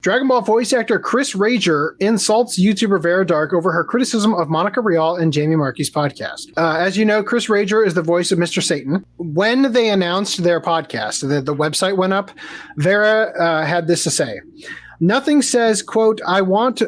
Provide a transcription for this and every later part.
Dragon Ball voice actor Chris Rager insults YouTuber Vara Dark over her criticism of Monica Rial and Jamie Marchi's podcast. As you know, Chris Rager is the voice of Mr. Satan. When they announced their podcast, the website went up, Vara had this to say. Nothing says, quote, I went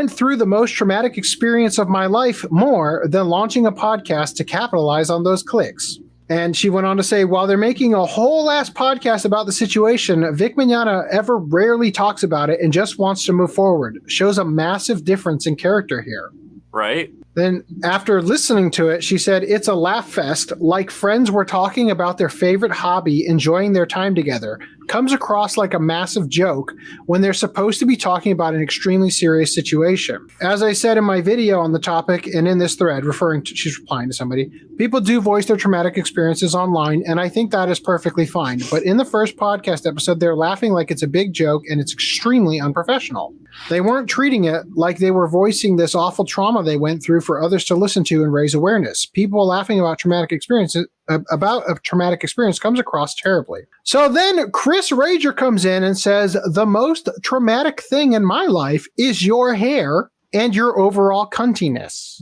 through the most traumatic experience of my life more than launching a podcast to capitalize on those clicks. And she went on to say, while they're making a whole ass podcast about the situation, Vic Mignogna ever rarely talks about it and just wants to move forward. Shows a massive difference in character here. Right. Then after listening to it, she said, it's a laugh fest, like friends were talking about their favorite hobby, enjoying their time together. Comes across like a massive joke when they're supposed to be talking about an extremely serious situation. As I said in my video on the topic and in this thread, she's replying to somebody, people do voice their traumatic experiences online, and I think that is perfectly fine. But in the first podcast episode, they're laughing like it's a big joke and it's extremely unprofessional. They weren't treating it like they were voicing this awful trauma they went through for others to listen to and raise awareness. People laughing about traumatic experiences about a traumatic experience comes across terribly. So then Chris Rager comes in and says, the most traumatic thing in my life is your hair and your overall cuntiness.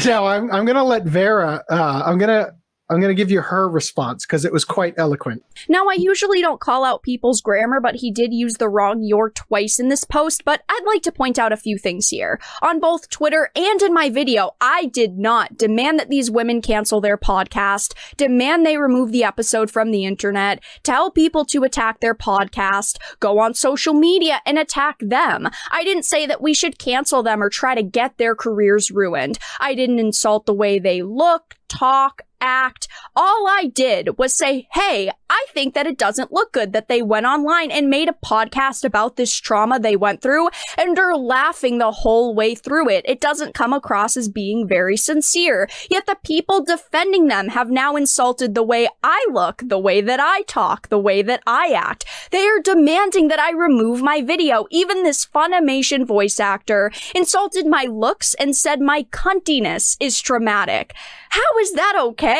now I'm going to let Vara, I'm going to give you her response because it was quite eloquent. Now, I usually don't call out people's grammar, but he did use the wrong "your" twice in this post, but I'd like to point out a few things here. On both Twitter and in my video, I did not demand that these women cancel their podcast, demand they remove the episode from the internet, tell people to attack their podcast, go on social media and attack them. I didn't say that we should cancel them or try to get their careers ruined. I didn't insult the way they look, talk, act. All I did was say, hey, I think that it doesn't look good that they went online and made a podcast about this trauma they went through and are laughing the whole way through it. It doesn't come across as being very sincere. Yet the people defending them have now insulted the way I look, the way that I talk, the way that I act. They are demanding that I remove my video. Even this Funimation voice actor insulted my looks and said my cuntiness is traumatic. How is that okay?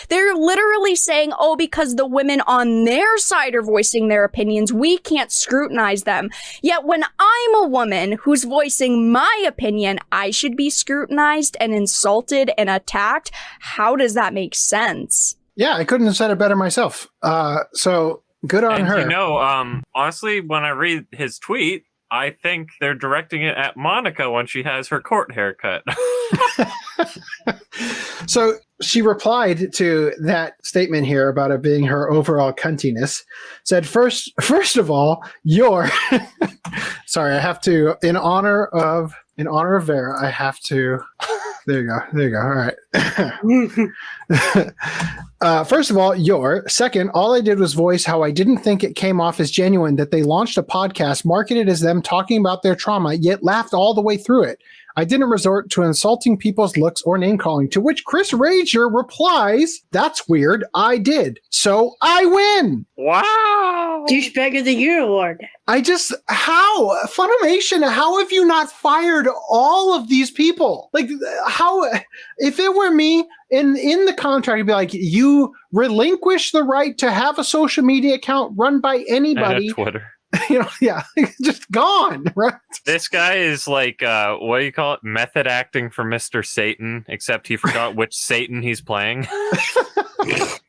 They're literally saying, oh, because the women on their side are voicing their opinions, we can't scrutinize them. Yet when I'm a woman who's voicing my opinion, I should be scrutinized and insulted and attacked. How does that make sense? Yeah, I couldn't have said it better myself. So good on her. You know, honestly, when I read his tweet, I think they're directing it at Monica when she has her court haircut. So she replied to that statement here about it being her overall cuntiness. Said, first of all, you're sorry, I have to, in honor of Vara, I have to. There you go. All right. First of all, second, all I did was voice how I didn't think it came off as genuine that they launched a podcast marketed as them talking about their trauma, yet laughed all the way through it. I didn't resort to insulting people's looks or name calling, to which Chris Rager replies, that's weird. I did. So I win. Wow. Douchebag of the Year award. How? Funimation, how have you not fired all of these people? Like, how, if it were me, in the contract, it'd be like, you relinquish the right to have a social media account run by anybody. And a Twitter. Yeah, just gone, right? This guy is like, what do you call it? Method acting for Mr. Satan, except he forgot which Satan he's playing.